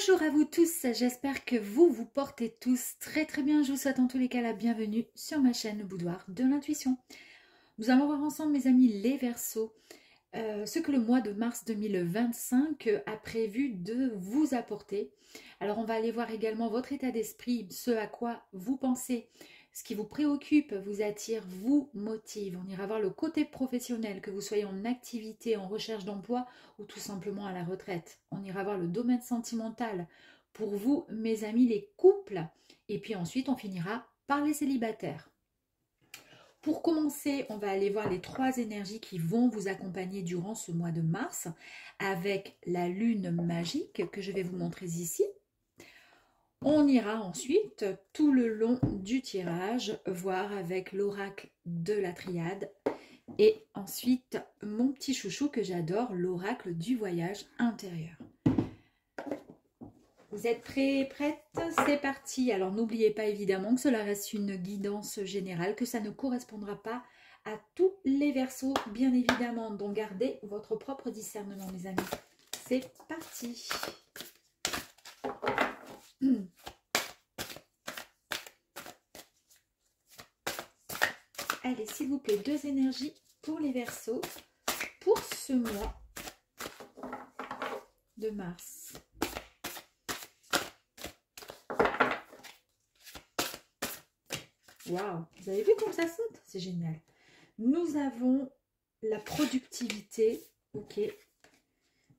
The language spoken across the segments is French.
Bonjour à vous tous, j'espère que vous portez tous très bien. Je vous souhaite en tous les cas la bienvenue sur ma chaîne Le Boudoir de l'Intuition. Nous allons voir ensemble mes amis les Verseaux, ce que le mois de mars 2025 a prévu de vous apporter. Alors on va aller voir également votre état d'esprit, ce à quoi vous pensez, ce qui vous préoccupe, vous attire, vous motive. On ira voir le côté professionnel, que vous soyez en activité, en recherche d'emploi ou tout simplement à la retraite. On ira voir le domaine sentimental pour vous, mes amis, les couples. Et puis ensuite, on finira par les célibataires. Pour commencer, on va aller voir les 3 énergies qui vont vous accompagner durant ce mois de mars avec la lune magique que je vais vous montrer ici. On ira ensuite tout le long du tirage voir avec l'oracle de la triade et ensuite mon petit chouchou que j'adore, l'oracle du voyage intérieur. Vous êtes prêts, prêtes? C'est parti. Alors n'oubliez pas évidemment que cela reste une guidance générale, que ça ne correspondra pas à tous les Verseaux, bien évidemment. Donc gardez votre propre discernement, mes amis. C'est parti. Allez, s'il vous plaît, 2 énergies pour les Verseaux pour ce mois de mars. Waouh, vous avez vu comme ça saute? C'est génial. Nous avons la productivité, ok.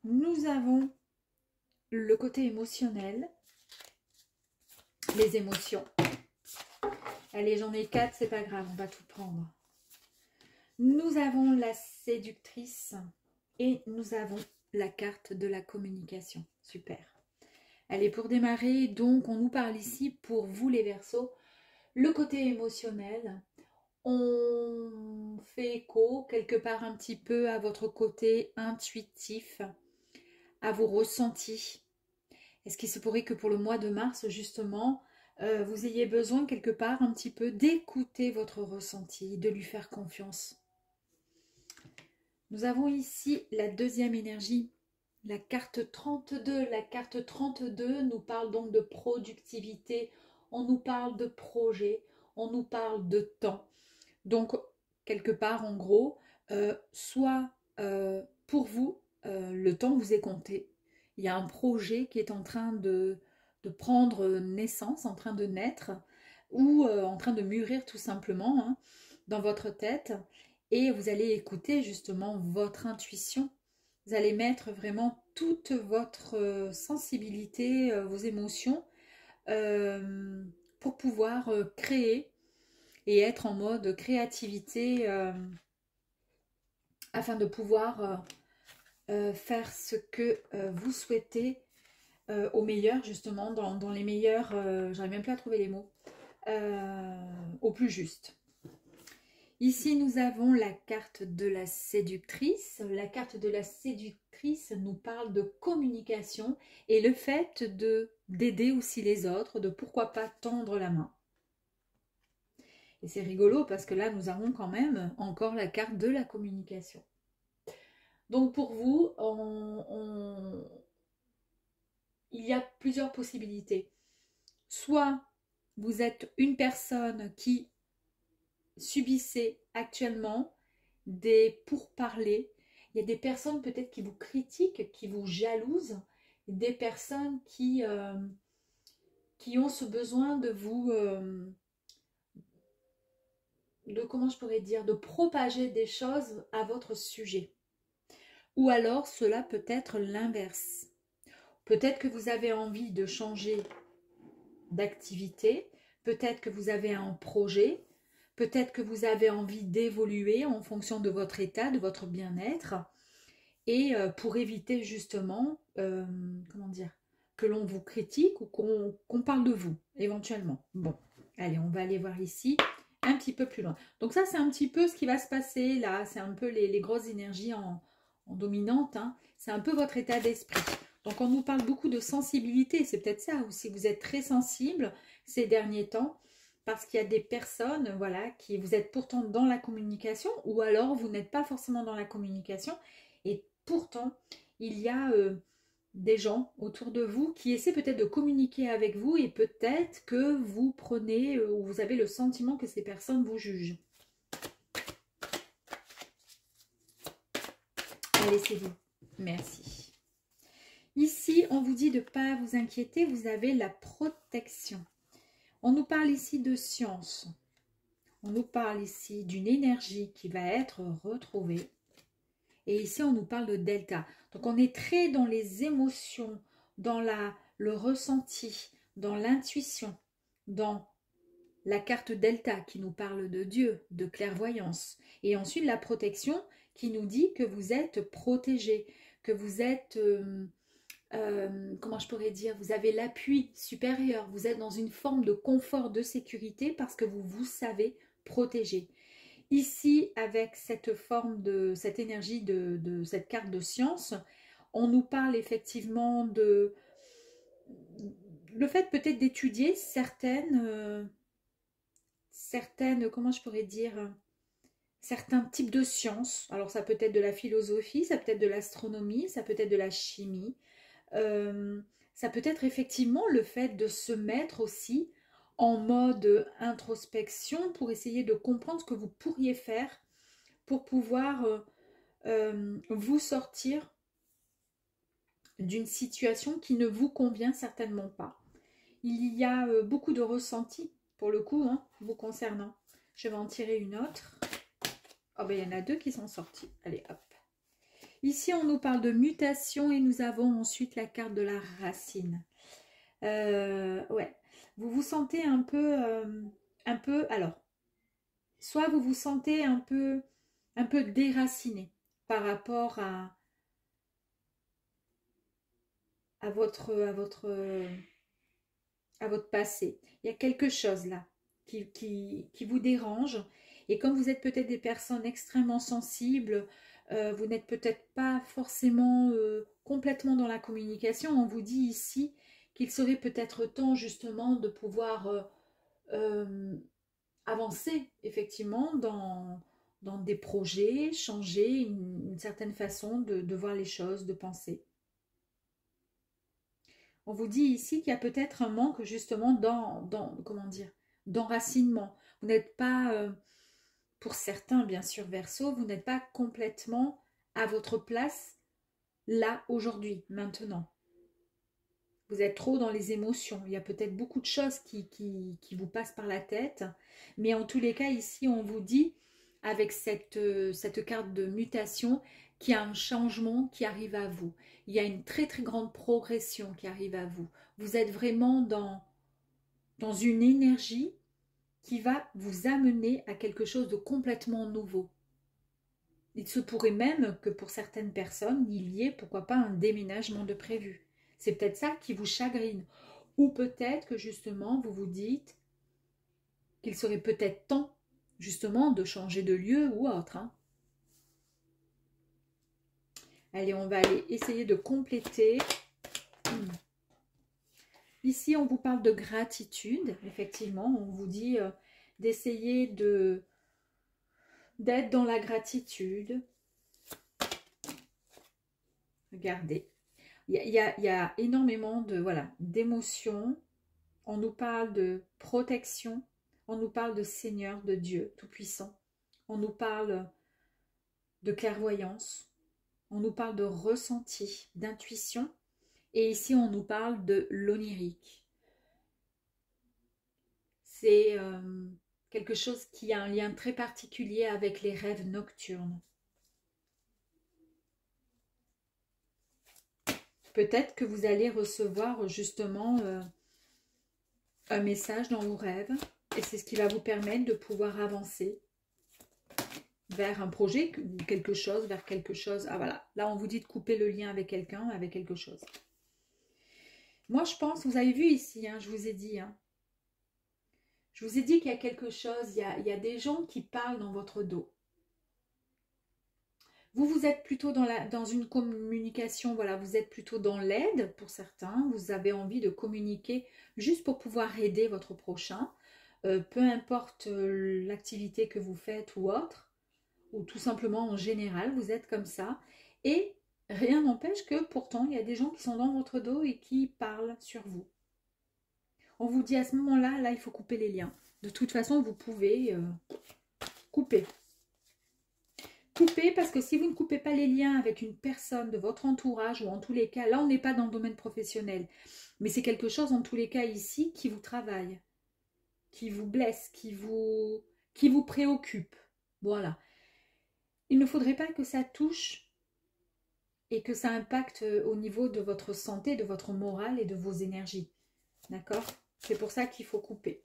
Nous avons le côté émotionnel, les émotions. Allez, j'en ai 4, c'est pas grave, on va tout prendre. Nous avons la séductrice et nous avons la carte de la communication. Super. Allez, pour démarrer, donc, on nous parle ici, pour vous les Verseaux, le côté émotionnel. On fait écho quelque part un petit peu à votre côté intuitif, à vos ressentis. Est-ce qu'il se pourrait que pour le mois de mars, justement, vous ayez besoin quelque part un petit peu d'écouter votre ressenti, de lui faire confiance? Nous avons ici la 2e énergie, la carte 32. La carte 32 nous parle donc de productivité, on nous parle de projet, on nous parle de temps. Donc, quelque part, en gros, soit pour vous, le temps vous est compté. Il y a un projet qui est en train de prendre naissance, en train de naître, ou en train de mûrir tout simplement hein, dans votre tête. Et vous allez écouter justement votre intuition. Vous allez mettre vraiment toute votre sensibilité, vos émotions, pour pouvoir créer et être en mode créativité afin de pouvoir faire ce que vous souhaitez au meilleur, justement, dans les meilleurs, j'arrive même plus à trouver les mots, au plus juste. Ici, nous avons la carte de la séductrice. La carte de la séductrice nous parle de communication et le fait d'aider aussi les autres, de pourquoi pas tendre la main. Et c'est rigolo parce que là, nous avons quand même encore la carte de la communication. Donc pour vous, il y a plusieurs possibilités. Soit vous êtes une personne qui subissez actuellement des pourparlers. Il y a des personnes peut-être qui vous critiquent, qui vous jalousent, des personnes qui ont ce besoin de vous, comment je pourrais dire, de propager des choses à votre sujet. Ou alors cela peut être l'inverse. Peut-être que vous avez envie de changer d'activité, peut-être que vous avez un projet, peut-être que vous avez envie d'évoluer en fonction de votre état, de votre bien-être, et pour éviter justement, comment dire, que l'on vous critique ou qu'on parle de vous, éventuellement. Bon, allez, on va aller voir ici, un petit peu plus loin. Donc ça, c'est un petit peu ce qui va se passer là, c'est un peu les grosses énergies en dominante, hein. C'est un peu votre état d'esprit. Donc on nous parle beaucoup de sensibilité, c'est peut-être ça aussi, vous êtes très sensible ces derniers temps, parce qu'il y a des personnes, voilà, qui vous êtes pourtant dans la communication, ou alors vous n'êtes pas forcément dans la communication, et pourtant il y a des gens autour de vous qui essaient peut-être de communiquer avec vous et peut-être que vous prenez ou vous avez le sentiment que ces personnes vous jugent. Allez, c'est vous. Merci. Ici, on vous dit de ne pas vous inquiéter, vous avez la protection. On nous parle ici de science. On nous parle ici d'une énergie qui va être retrouvée. Et ici, on nous parle de delta. Donc, on est très dans les émotions, dans le ressenti, dans l'intuition, dans la carte delta qui nous parle de Dieu, de clairvoyance. Et ensuite, la protection qui nous dit que vous êtes protégé, que vous êtes, comment je pourrais dire, vous avez l'appui supérieur, vous êtes dans une forme de confort, de sécurité parce que vous vous savez protégé. Ici, avec cette forme de, cette énergie de cette carte de science, on nous parle effectivement de le fait peut-être d'étudier certaines, comment je pourrais dire, certains types de sciences. Alors ça peut être de la philosophie, ça peut être de l'astronomie, ça peut être de la chimie. Ça peut être effectivement le fait de se mettre aussi en mode introspection pour essayer de comprendre ce que vous pourriez faire pour pouvoir vous sortir d'une situation qui ne vous convient certainement pas. Il y a beaucoup de ressentis pour le coup, hein, vous concernant. Je vais en tirer une autre. Oh ben il y en a deux qui sont sortis. Allez hop. Ici on nous parle de mutation et nous avons ensuite la carte de la racine. Ouais. Vous vous sentez un peu, alors, soit vous vous sentez un peu déraciné par rapport à votre passé. Il y a quelque chose là qui vous dérange. Et comme vous êtes peut-être des personnes extrêmement sensibles, vous n'êtes peut-être pas forcément complètement dans la communication. On vous dit ici qu'il serait peut-être temps justement de pouvoir avancer effectivement dans des projets, changer une certaine façon de voir les choses, de penser. On vous dit ici qu'il y a peut-être un manque justement comment dire, d'enracinement. Vous n'êtes pas, pour certains bien sûr Verseau, vous n'êtes pas complètement à votre place là, aujourd'hui, maintenant. Vous êtes trop dans les émotions. Il y a peut-être beaucoup de choses qui vous passent par la tête. Mais en tous les cas, ici, on vous dit, avec cette carte de mutation, qu'il y a un changement qui arrive à vous. Il y a une très très grande progression qui arrive à vous. Vous êtes vraiment dans une énergie qui va vous amener à quelque chose de complètement nouveau. Il se pourrait même que pour certaines personnes, il y ait, pourquoi pas, un déménagement de prévu. C'est peut-être ça qui vous chagrine. Ou peut-être que justement, vous vous dites qu'il serait peut-être temps, justement, de changer de lieu ou autre. Hein. Allez, on va aller essayer de compléter. Ici, on vous parle de gratitude. Effectivement, on vous dit d'essayer d'être dans la gratitude. Regardez. Il y a énormément d'émotions. On nous parle de protection. On nous parle de Seigneur, de Dieu Tout-Puissant. On nous parle de clairvoyance. On nous parle de ressenti, d'intuition. Et ici, on nous parle de l'onirique. C'est quelque chose qui a un lien très particulier avec les rêves nocturnes. Peut-être que vous allez recevoir justement un message dans vos rêves et c'est ce qui va vous permettre de pouvoir avancer vers un projet, quelque chose, vers quelque chose. Ah voilà, là on vous dit de couper le lien avec quelqu'un, avec quelque chose. Moi je pense, vous avez vu ici, hein, je vous ai dit, hein, je vous ai dit qu'il y a quelque chose, il y a des gens qui parlent dans votre dos. Vous êtes plutôt dans une communication, voilà, vous êtes plutôt dans l'aide pour certains. Vous avez envie de communiquer juste pour pouvoir aider votre prochain. Peu importe l'activité que vous faites ou autre, ou tout simplement en général, vous êtes comme ça. Et rien n'empêche que pourtant, il y a des gens qui sont dans votre dos et qui parlent sur vous. On vous dit à ce moment-là, là, il faut couper les liens. De toute façon, vous pouvez couper. Coupez, parce que si vous ne coupez pas les liens avec une personne de votre entourage, ou en tous les cas, là on n'est pas dans le domaine professionnel, mais c'est quelque chose en tous les cas ici qui vous travaille, qui vous blesse, qui vous préoccupe. Voilà. Il ne faudrait pas que ça touche et que ça impacte au niveau de votre santé, de votre morale et de vos énergies. D'accord? C'est pour ça qu'il faut couper.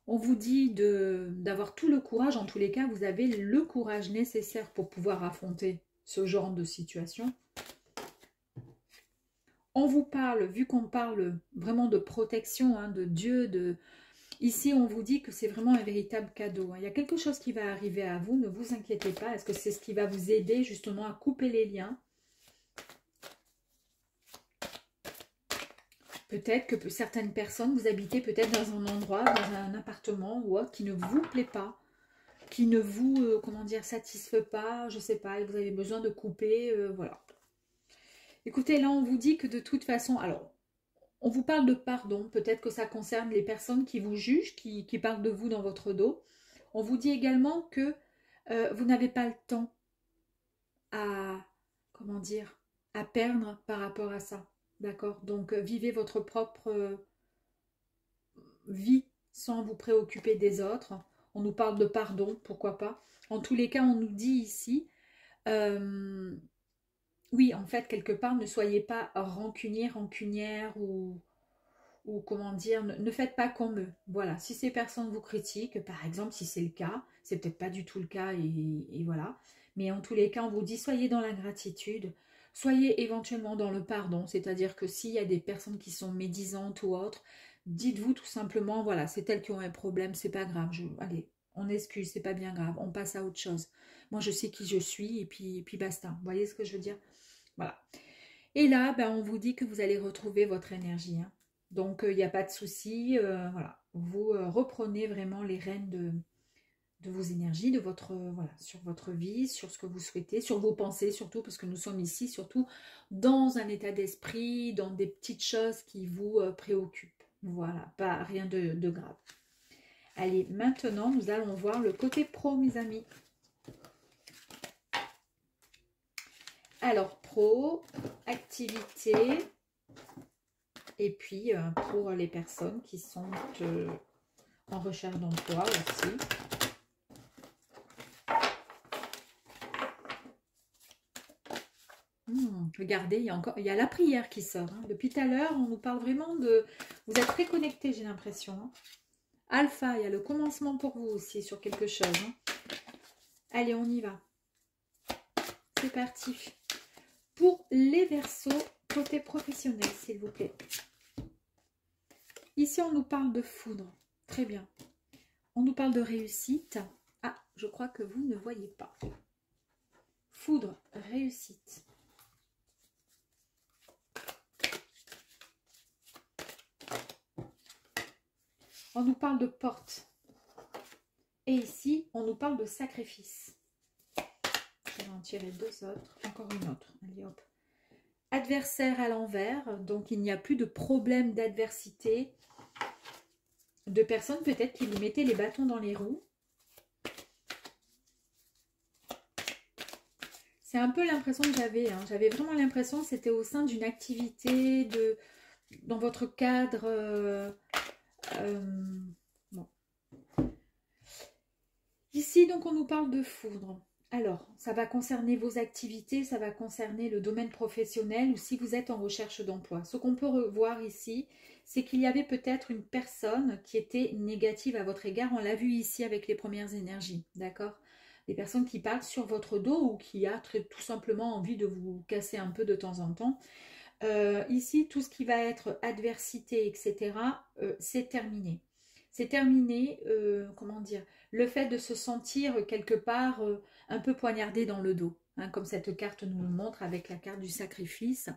On vous dit d'avoir tout le courage, en tous les cas, vous avez le courage nécessaire pour pouvoir affronter ce genre de situation. On vous parle, vu qu'on parle vraiment de protection, hein, de Dieu, ici on vous dit que c'est vraiment un véritable cadeau. Hein. Il y a quelque chose qui va arriver à vous, ne vous inquiétez pas. Est-ce que c'est ce qui va vous aider justement à couper les liens? Peut-être que certaines personnes, vous habitez peut-être dans un endroit, dans un appartement ou autre, qui ne vous plaît pas, qui ne vous, comment dire, satisfait pas, je sais pas, et vous avez besoin de couper, voilà. Écoutez, là, on vous dit que de toute façon, alors, on vous parle de pardon, peut-être que ça concerne les personnes qui vous jugent, qui parlent de vous dans votre dos. On vous dit également que vous n'avez pas le temps à, comment dire, à perdre par rapport à ça. D'accord? Donc, vivez votre propre vie sans vous préoccuper des autres. On nous parle de pardon, pourquoi pas. En tous les cas, on nous dit ici, oui, en fait, quelque part, ne soyez pas rancunier, rancunière ou comment dire, ne faites pas comme eux. Voilà, si ces personnes vous critiquent, par exemple, si c'est le cas, c'est peut-être pas du tout le cas et voilà. Mais en tous les cas, on vous dit, soyez dans la gratitude, soyez éventuellement dans le pardon, c'est-à-dire que s'il y a des personnes qui sont médisantes ou autres, dites-vous tout simplement, voilà, c'est elles qui ont un problème, c'est pas grave, allez, on excuse, c'est pas bien grave, on passe à autre chose. Moi, je sais qui je suis et puis basta. Vous voyez ce que je veux dire? Voilà. Et là, ben, on vous dit que vous allez retrouver votre énergie. Hein. Donc, il n'y a pas de souci. Voilà. Vous reprenez vraiment les rênes de vos énergies, de votre, voilà, sur votre vie, sur ce que vous souhaitez, sur vos pensées surtout, parce que nous sommes ici surtout dans un état d'esprit, dans des petites choses qui vous préoccupent. Voilà, pas rien de grave. Allez, maintenant, nous allons voir le côté pro, mes amis. Alors, pro, activité, et puis pour les personnes qui sont en recherche d'emploi aussi. Regardez, il y a la prière qui sort. Hein. Depuis tout à l'heure, on nous parle vraiment de... Vous êtes très connectés, j'ai l'impression. Hein. Alpha, il y a le commencement pour vous aussi sur quelque chose. Hein. Allez, on y va. C'est parti. Pour les Verseaux, côté professionnel, s'il vous plaît. Ici, on nous parle de foudre. Très bien. On nous parle de réussite. Ah, je crois que vous ne voyez pas. Foudre, réussite. On nous parle de porte. Et ici, on nous parle de sacrifice. Je vais en tirer deux autres. Encore une autre. Allez, hop. Adversaire à l'envers. Donc, il n'y a plus de problème d'adversité. De personnes peut-être qui vous mettaient les bâtons dans les roues. C'est un peu l'impression que j'avais. Hein. J'avais vraiment l'impression que c'était au sein d'une activité, dans votre cadre. Bon. Ici, donc, on nous parle de foudre. Alors, ça va concerner vos activités, ça va concerner le domaine professionnel ou si vous êtes en recherche d'emploi. Ce qu'on peut revoir ici, c'est qu'il y avait peut-être une personne qui était négative à votre égard. On l'a vu ici avec les premières énergies, d'accord? Des personnes qui parlent sur votre dos ou qui a tout simplement envie de vous casser un peu de temps en temps. Ici, tout ce qui va être adversité, etc., c'est terminé. C'est terminé, comment dire, le fait de se sentir quelque part un peu poignardé dans le dos, hein, comme cette carte nous le montre avec la carte du sacrifice.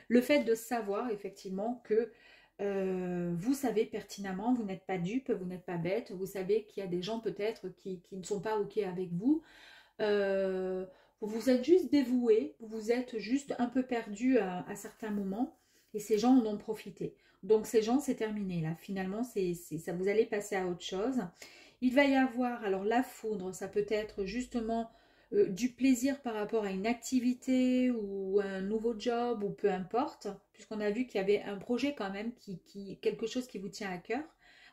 Le fait de savoir effectivement que vous savez pertinemment, vous n'êtes pas dupe, vous n'êtes pas bête, vous savez qu'il y a des gens peut-être qui ne sont pas OK avec vous, Vous vous êtes juste dévoué, vous vous êtes juste un peu perdu à certains moments et ces gens en ont profité. Donc ces gens, c'est terminé là. Finalement, ça, vous allez passer à autre chose. Il va y avoir, alors la foudre, ça peut être justement du plaisir par rapport à une activité ou un nouveau job ou peu importe, puisqu'on a vu qu'il y avait un projet quand même, quelque chose qui vous tient à cœur.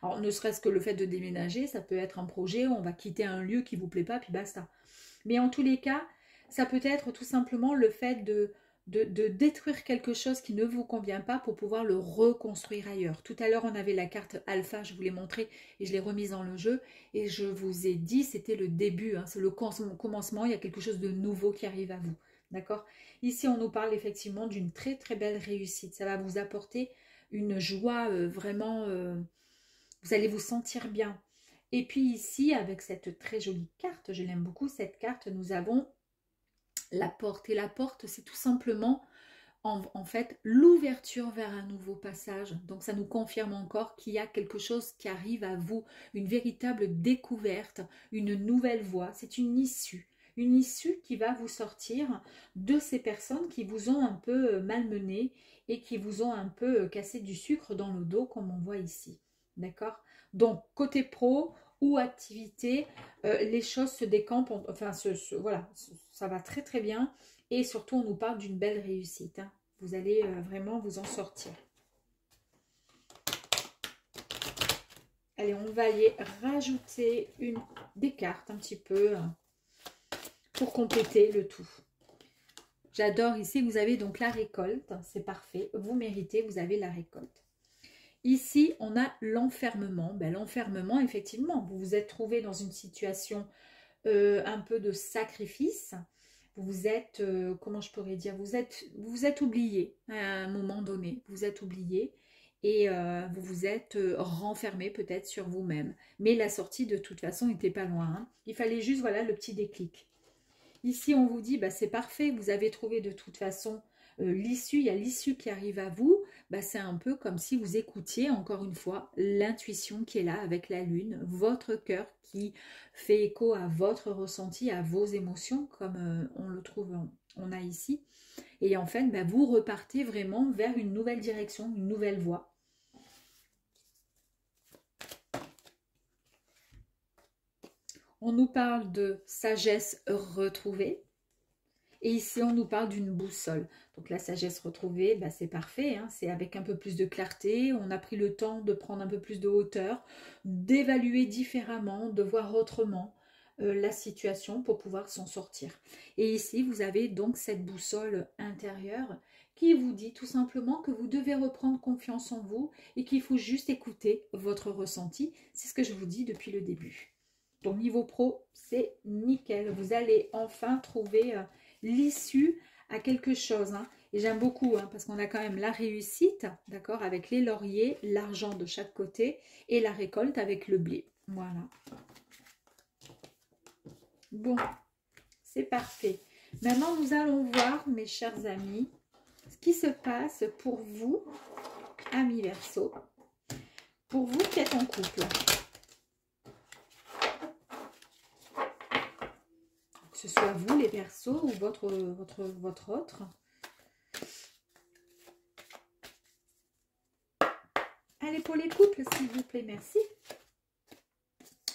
Alors ne serait-ce que le fait de déménager, ça peut être un projet où on va quitter un lieu qui ne vous plaît pas, puis basta. Mais en tous les cas, ça peut être tout simplement le fait de détruire quelque chose qui ne vous convient pas pour pouvoir le reconstruire ailleurs. Tout à l'heure, on avait la carte alpha, je vous l'ai montré et je l'ai remise dans le jeu. Et je vous ai dit, c'était le début, hein, c'est le commencement, il y a quelque chose de nouveau qui arrive à vous. D'accord? Ici, on nous parle effectivement d'une très très belle réussite. Ça va vous apporter une joie vraiment, vous allez vous sentir bien. Et puis ici, avec cette très jolie carte, je l'aime beaucoup, cette carte, nous avons la porte. Et la porte, c'est tout simplement, en fait, l'ouverture vers un nouveau passage. Donc, ça nous confirme encore qu'il y a quelque chose qui arrive à vous, une véritable découverte, une nouvelle voie. C'est une issue qui va vous sortir de ces personnes qui vous ont un peu malmené et qui vous ont un peu cassé du sucre dans le dos, comme on voit ici. D'accord? Donc, côté pro ou activité, les choses se décampent, enfin, voilà, ça va très très bien. Et surtout, on nous parle d'une belle réussite. Hein. Vous allez vraiment vous en sortir. Allez, on va aller rajouter des cartes un petit peu pour compléter le tout. J'adore ici, vous avez donc la récolte. C'est parfait, vous méritez, vous avez la récolte. Ici, on a l'enfermement. Ben, l'enfermement, effectivement, vous vous êtes trouvé dans une situation un peu de sacrifice. Vous êtes, comment je pourrais dire, vous vous êtes oublié à un moment donné. Vous êtes oublié et vous vous êtes renfermé peut-être sur vous-même. Mais la sortie, de toute façon, n'était pas loin. Hein. Il fallait juste, voilà, le petit déclic. Ici, on vous dit, bah, c'est parfait, vous avez trouvé de toute façon l'issue, il y a l'issue qui arrive à vous. Bah, c'est un peu comme si vous écoutiez, encore une fois, l'intuition qui est là avec la lune, votre cœur qui fait écho à votre ressenti, à vos émotions, comme on le trouve, on a ici. Et en fait, bah, vous repartez vraiment vers une nouvelle direction, une nouvelle voie. On nous parle de sagesse retrouvée. Et ici, on nous parle d'une boussole. Donc la sagesse retrouvée, bah, c'est parfait. Hein, c'est avec un peu plus de clarté. On a pris le temps de prendre un peu plus de hauteur, d'évaluer différemment, de voir autrement la situation pour pouvoir s'en sortir. Et ici, vous avez donc cette boussole intérieure qui vous dit tout simplement que vous devez reprendre confiance en vous et qu'il faut juste écouter votre ressenti. C'est ce que je vous dis depuis le début. Donc niveau pro, c'est nickel. Vous allez enfin trouver l'issue à quelque chose. Hein. Et j'aime beaucoup hein, parce qu'on a quand même la réussite, d'accord, avec les lauriers, l'argent de chaque côté et la récolte avec le blé. Voilà. Bon, c'est parfait. Maintenant, nous allons voir, mes chers amis, ce qui se passe pour vous, amis Verseau, pour vous qui êtes en couple. Que ce soit vous, les Verseaux, ou votre autre. Allez, pour les couples, s'il vous plaît, merci.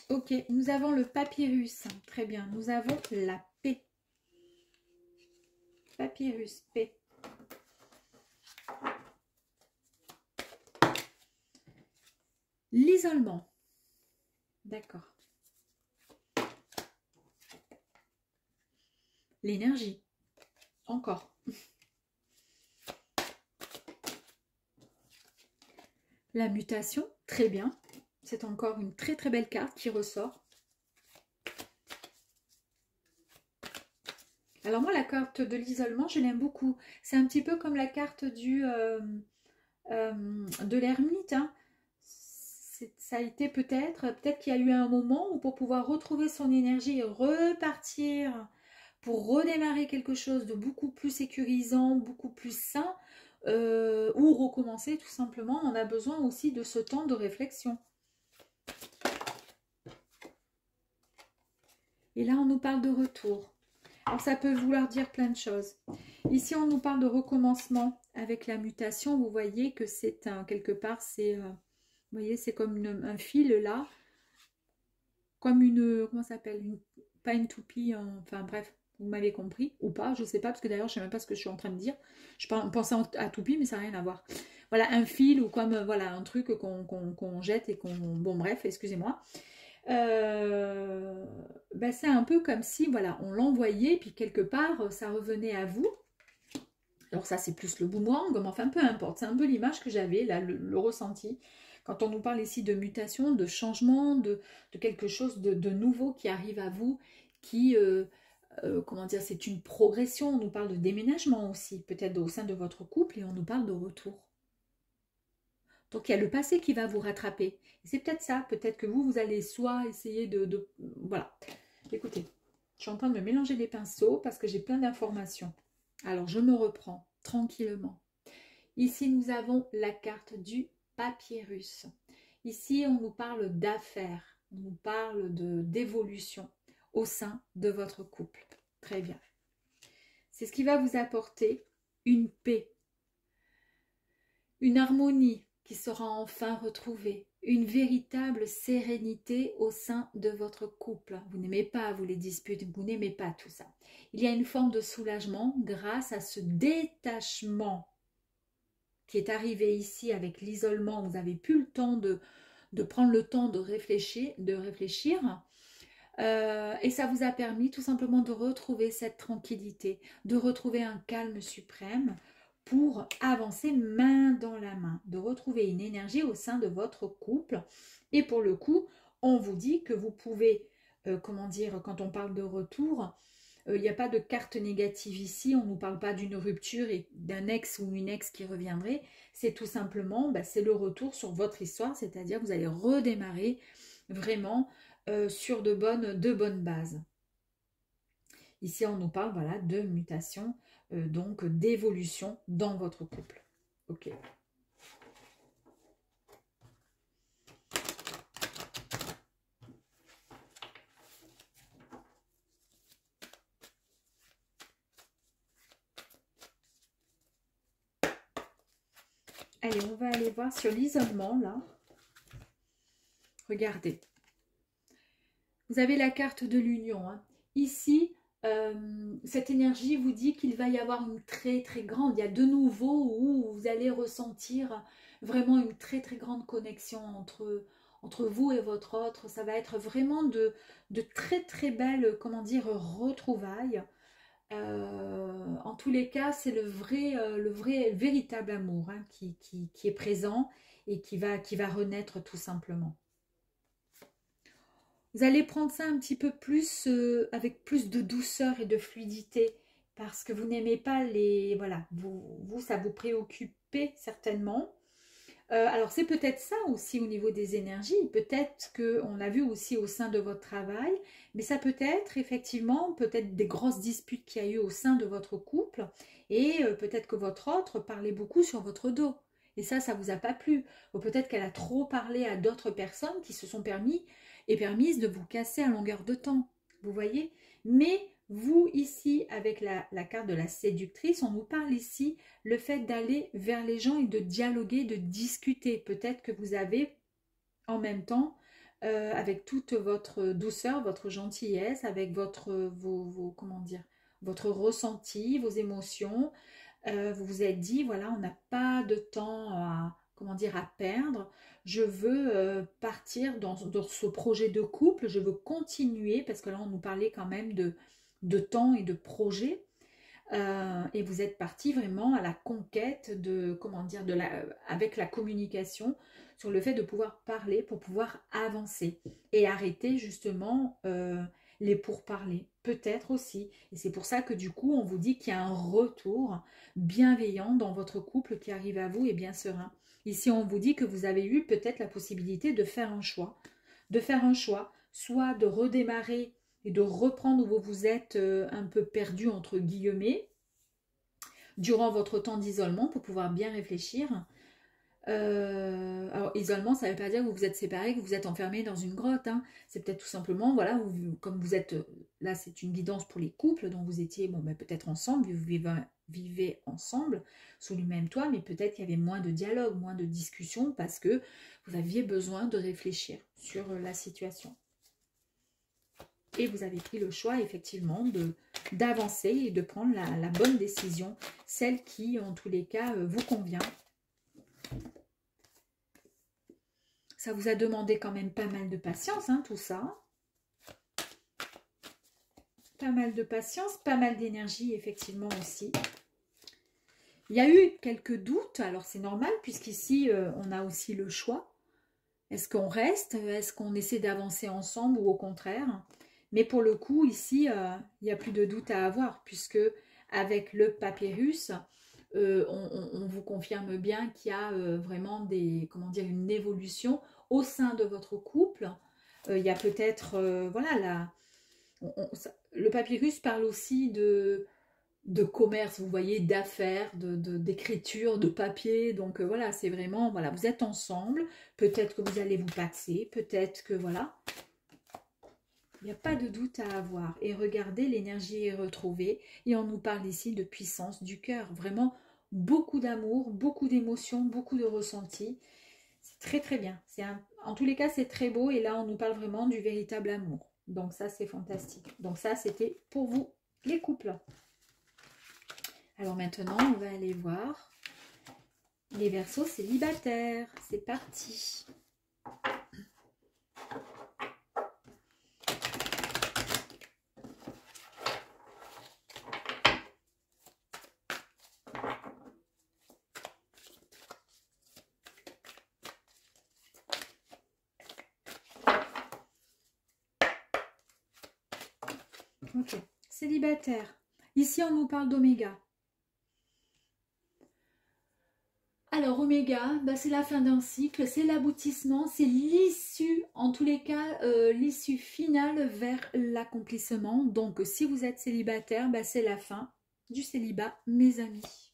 Ok, nous avons le papyrus. Très bien, nous avons la paix. Papyrus, paix. L'isolement. D'accord. L'énergie. Encore. La mutation. Très bien. C'est encore une très très belle carte qui ressort. Alors moi, la carte de l'isolement, je l'aime beaucoup. C'est un petit peu comme la carte de l'ermite. Hein. Ça a été peut-être qu'il y a eu un moment où pour pouvoir retrouver son énergie et repartir, pour redémarrer quelque chose de beaucoup plus sécurisant, beaucoup plus sain, ou recommencer tout simplement, on a besoin aussi de ce temps de réflexion. Et là, on nous parle de retour. Alors, ça peut vouloir dire plein de choses. Ici, on nous parle de recommencement avec la mutation. Vous voyez que c'est quelque part, c'est, vous voyez, c'est comme un fil là, comme une, comment ça s'appelle, pas une toupie, enfin bref, vous m'avez compris, ou pas, je sais pas, parce que d'ailleurs, je sais même pas ce que je suis en train de dire. Je pensais à toupie, mais ça n'a rien à voir. Voilà, un fil ou comme, voilà, un truc qu'on jette et qu'on, bon bref, excusez-moi. Ben c'est un peu comme si, voilà, on l'envoyait, puis quelque part, ça revenait à vous. Alors ça, c'est plus le boomerang, mais enfin, peu importe. C'est un peu l'image que j'avais, là, le ressenti. Quand on nous parle ici de mutation, de changement, de quelque chose de nouveau qui arrive à vous, qui, comment dire, c'est une progression. On nous parle de déménagement aussi, peut-être au sein de votre couple, et on nous parle de retour. Donc, il y a le passé qui va vous rattraper. C'est peut-être ça. Peut-être que vous allez soit essayer Voilà. Écoutez, je suis en train de me mélanger les pinceaux parce que j'ai plein d'informations. Alors, je me reprends tranquillement. Ici, nous avons la carte du papyrus. Ici, on nous parle d'affaires. On nous parle d'évolution au sein de votre couple. Très bien. C'est ce qui va vous apporter une paix, une harmonie qui sera enfin retrouvée, une véritable sérénité au sein de votre couple. Vous n'aimez pas, vous les disputes, vous n'aimez pas tout ça. Il y a une forme de soulagement grâce à ce détachement qui est arrivé ici avec l'isolement. Vous avez plus le temps de prendre le temps de réfléchir. Et ça vous a permis tout simplement de retrouver cette tranquillité, de retrouver un calme suprême pour avancer main dans la main, de retrouver une énergie au sein de votre couple. Et pour le coup, on vous dit que vous pouvez, comment dire, quand on parle de retour, il n'y a pas de carte négative ici, on ne nous parle pas d'une rupture et d'un ex ou une ex qui reviendrait. C'est tout simplement, c'est le retour sur votre histoire, c'est-à-dire vous allez redémarrer vraiment sur de bonnes bases. Ici, on nous parle voilà, de mutation, donc d'évolution dans votre couple. Ok. Allez, on va aller voir sur l'isolement, là. Regardez. Vous avez la carte de l'union. Hein. Ici, cette énergie vous dit qu'il va y avoir une très très grande, il y a de nouveau où vous allez ressentir vraiment une très très grande connexion entre vous et votre autre. Ça va être vraiment de très très belles, comment dire, retrouvailles. En tous les cas, c'est le véritable amour hein, qui est présent et qui va renaître tout simplement. Vous allez prendre ça un petit peu plus, avec plus de douceur et de fluidité, parce que vous n'aimez pas les... Voilà, vous ça vous préoccupait certainement. Alors, c'est peut-être ça aussi au niveau des énergies. Peut-être qu'on a vu aussi au sein de votre travail, mais ça peut être effectivement, peut-être des grosses disputes qu'il y a eu au sein de votre couple, et peut-être que votre autre parlait beaucoup sur votre dos. Et ça vous a pas plu. Ou peut-être qu'elle a trop parlé à d'autres personnes qui se sont permises de vous casser à longueur de temps. Vous voyez? Mais vous, ici, avec la carte de la séductrice, on nous parle ici le fait d'aller vers les gens et de dialoguer, de discuter. Peut-être que vous avez en même temps, avec toute votre douceur, votre gentillesse, avec comment dire, votre ressenti, vos émotions, vous vous êtes dit, voilà, on n'a pas de temps comment dire, à perdre. Je veux partir dans ce projet de couple, je veux continuer, parce que là, on nous parlait quand même de temps et de projet. Et vous êtes parti vraiment à la conquête de, comment dire, avec la communication sur le fait de pouvoir parler pour pouvoir avancer et arrêter justement les pourparlers, peut-être aussi. Et c'est pour ça que du coup, on vous dit qu'il y a un retour bienveillant dans votre couple qui arrive à vous et bien serein. Ici, on vous dit que vous avez eu peut-être la possibilité de faire un choix. De faire un choix, soit de redémarrer et de reprendre où vous êtes un peu perdu entre guillemets durant votre temps d'isolement pour pouvoir bien réfléchir. Alors isolement, ça ne veut pas dire que vous vous êtes séparés, que vous êtes enfermé dans une grotte. Hein. C'est peut-être tout simplement, voilà, comme vous êtes là c'est une guidance pour les couples dont vous étiez bon, ben, peut-être ensemble, vous vivez ensemble sous le même toit, mais peut-être qu'il y avait moins de dialogue, moins de discussion parce que vous aviez besoin de réfléchir sur la situation. Et vous avez pris le choix effectivement d'avancer et de prendre la bonne décision, celle qui en tous les cas vous convient. Ça vous a demandé quand même pas mal de patience, hein, tout ça. Pas mal de patience, pas mal d'énergie, effectivement, aussi. Il y a eu quelques doutes, alors c'est normal, puisqu'ici, on a aussi le choix. Est-ce qu'on reste? Est-ce qu'on essaie d'avancer ensemble ou au contraire? Mais pour le coup, ici, il n'y a plus de doute à avoir, puisque avec le papyrus, on vous confirme bien qu'il y a vraiment comment dire, une évolution au sein de votre couple. Il y a peut-être, voilà, le papyrus parle aussi de commerce, vous voyez, d'affaires, d'écriture, de papier. Donc voilà, c'est vraiment, voilà, vous êtes ensemble. Peut-être que vous allez vous paxer, peut-être que voilà. Il n'y a pas de doute à avoir. Et regardez, l'énergie est retrouvée. Et on nous parle ici de puissance du cœur. Vraiment, beaucoup d'amour, beaucoup d'émotions, beaucoup de ressentis. C'est très très bien. En tous les cas, c'est très beau. Et là, on nous parle vraiment du véritable amour. Donc ça, c'est fantastique. Donc ça, c'était pour vous, les couples. Alors maintenant, on va aller voir les Verseaux célibataires. C'est parti. Ok, célibataire. Ici, on nous parle d'oméga. Alors, oméga, bah, c'est la fin d'un cycle, c'est l'aboutissement, c'est l'issue, en tous les cas, l'issue finale vers l'accomplissement. Donc, si vous êtes célibataire, bah, c'est la fin du célibat, mes amis.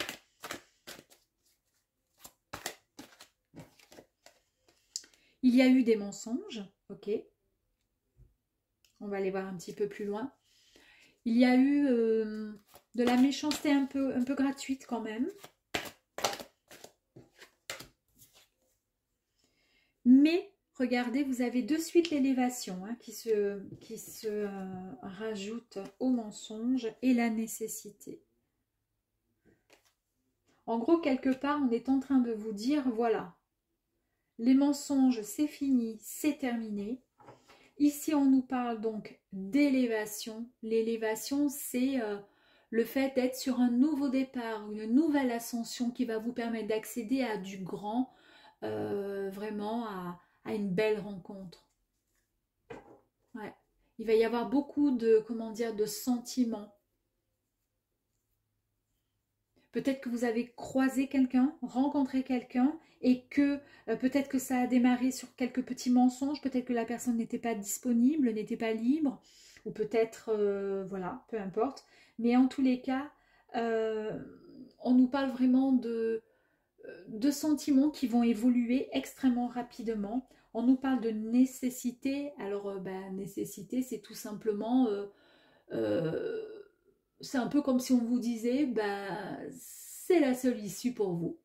Il y a eu des mensonges, ok. On va aller voir un petit peu plus loin. Il y a eu de la méchanceté un peu gratuite quand même. Mais, regardez, vous avez de suite l'élévation hein, qui se rajoute au mensonge et la nécessité. En gros, quelque part, on est en train de vous dire, voilà, les mensonges, c'est fini, c'est terminé. Ici, on nous parle donc d'élévation. L'élévation, c'est le fait d'être sur un nouveau départ, une nouvelle ascension qui va vous permettre d'accéder à du grand, vraiment à une belle rencontre. Ouais. Il va y avoir beaucoup de, comment dire, de sentiments. Peut-être que vous avez croisé quelqu'un, rencontré quelqu'un et que peut-être que ça a démarré sur quelques petits mensonges, peut-être que la personne n'était pas disponible, n'était pas libre, ou peut-être, voilà, peu importe. Mais en tous les cas, on nous parle vraiment de sentiments qui vont évoluer extrêmement rapidement. On nous parle de nécessité. Alors, nécessité, c'est tout simplement... c'est un peu comme si on vous disait, c'est la seule issue pour vous.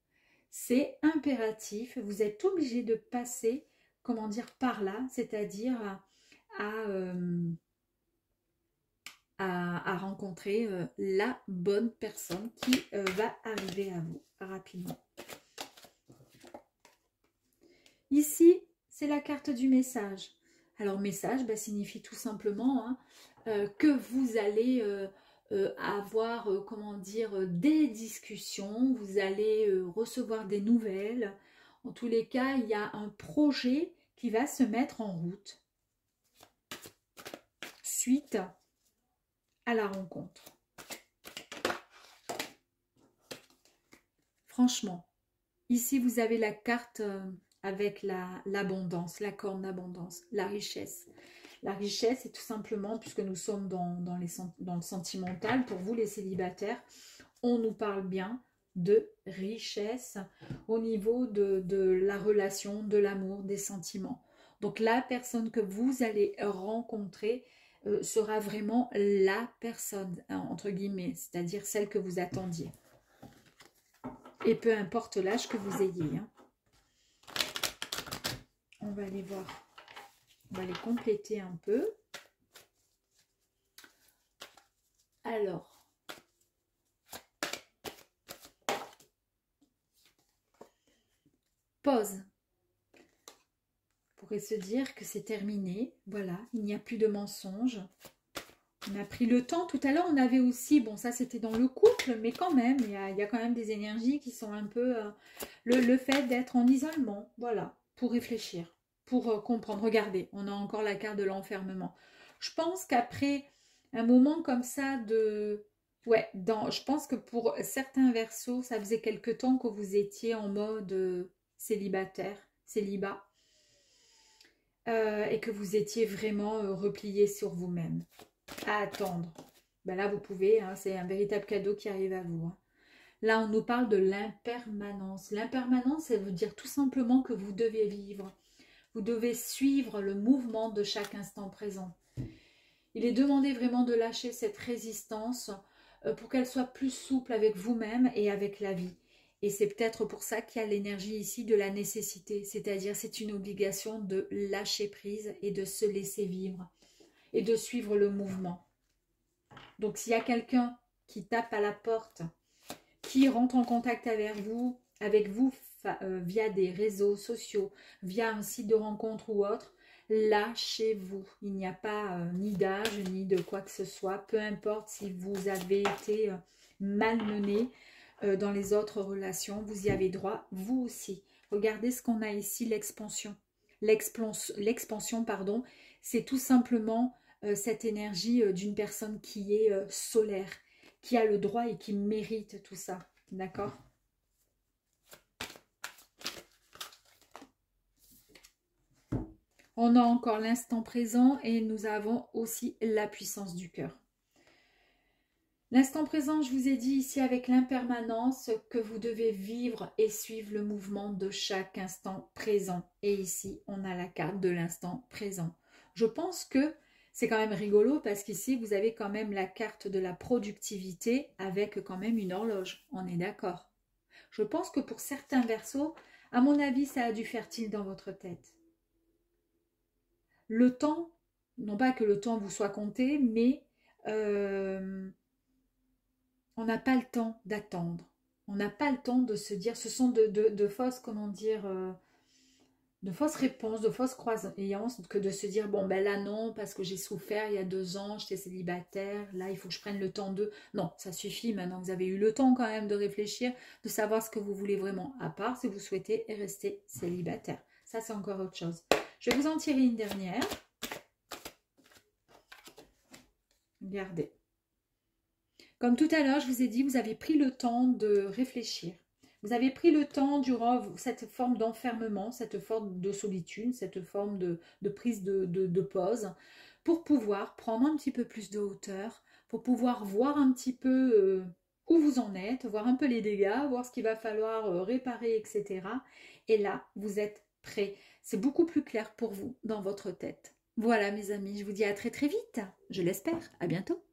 C'est impératif. Vous êtes obligé de passer, comment dire, par là, c'est-à-dire à rencontrer la bonne personne qui va arriver à vous rapidement. Ici, c'est la carte du message. Alors, message signifie tout simplement que vous allez avoir, comment dire, des discussions, vous allez recevoir des nouvelles. En tous les cas, il y a un projet qui va se mettre en route suite à la rencontre. Franchement, ici, vous avez la carte avec l'abondance, la corne d'abondance, la richesse. La richesse, c'est tout simplement, puisque nous sommes dans le sentimental, pour vous les célibataires, on nous parle bien de richesse au niveau de la relation, de l'amour, des sentiments. Donc la personne que vous allez rencontrer sera vraiment la personne, hein, entre guillemets, c'est-à-dire celle que vous attendiez. Et peu importe l'âge que vous ayez. Hein. On va aller voir. On va les compléter un peu. Alors. Pause. On pourrait se dire que c'est terminé. Voilà, il n'y a plus de mensonges. On a pris le temps. Tout à l'heure, on avait aussi, bon ça c'était dans le couple, mais quand même, il y a quand même des énergies qui sont un peu... le fait d'être en isolement, voilà, pour réfléchir, pour comprendre. Regardez, on a encore la carte de l'enfermement. Je pense qu'après un moment comme ça de... Ouais, je pense que pour certains versos, ça faisait quelque temps que vous étiez en mode célibataire, célibat, et que vous étiez vraiment replié sur vous-même, à attendre. Ben là, vous pouvez, hein, c'est un véritable cadeau qui arrive à vous. Hein. Là, on nous parle de l'impermanence. L'impermanence, ça veut dire tout simplement que vous devez vivre. Vous devez suivre le mouvement de chaque instant présent. Il est demandé vraiment de lâcher cette résistance pour qu'elle soit plus souple avec vous-même et avec la vie. Et c'est peut-être pour ça qu'il y a l'énergie ici de la nécessité. C'est-à-dire, c'est une obligation de lâcher prise et de se laisser vivre. Et de suivre le mouvement. Donc, s'il y a quelqu'un qui tape à la porte, qui rentre en contact avec vous via des réseaux sociaux, via un site de rencontre ou autre, lâchez-vous. Il n'y a pas ni d'âge, ni de quoi que ce soit. Peu importe si vous avez été malmené dans les autres relations, vous y avez droit, vous aussi. Regardez ce qu'on a ici, l'expansion. L'expansion, pardon, c'est tout simplement cette énergie d'une personne qui est solaire, qui a le droit et qui mérite tout ça. D'accord? On a encore l'instant présent et nous avons aussi la puissance du cœur. L'instant présent, je vous ai dit ici avec l'impermanence que vous devez vivre et suivre le mouvement de chaque instant présent. Et ici, on a la carte de l'instant présent. Je pense que c'est quand même rigolo parce qu'ici, vous avez quand même la carte de la productivité avec quand même une horloge. On est d'accord? Je pense que pour certains versos, à mon avis, ça a dû faire tilt dans votre tête. Le temps, non pas que le temps vous soit compté, mais on n'a pas le temps d'attendre. On n'a pas le temps de se dire, ce sont de fausses, comment dire, de fausses réponses, de fausses croyances, que de se dire, bon ben là non, parce que j'ai souffert il y a 2 ans, j'étais célibataire, là il faut que je prenne le temps de... Non, ça suffit maintenant, vous avez eu le temps quand même de réfléchir, de savoir ce que vous voulez vraiment, à part si vous souhaitez rester célibataire. Ça c'est encore autre chose. Je vais vous en tirer une dernière. Regardez. Comme tout à l'heure, je vous ai dit, vous avez pris le temps de réfléchir. Vous avez pris le temps durant cette forme d'enfermement, cette forme de solitude, cette forme de prise de pause, pour pouvoir prendre un petit peu plus de hauteur, pour pouvoir voir un petit peu où vous en êtes, voir un peu les dégâts, voir ce qu'il va falloir réparer, etc. Et là, vous êtes prêts. C'est beaucoup plus clair pour vous dans votre tête. Voilà mes amis, je vous dis à très très vite, je l'espère. À bientôt.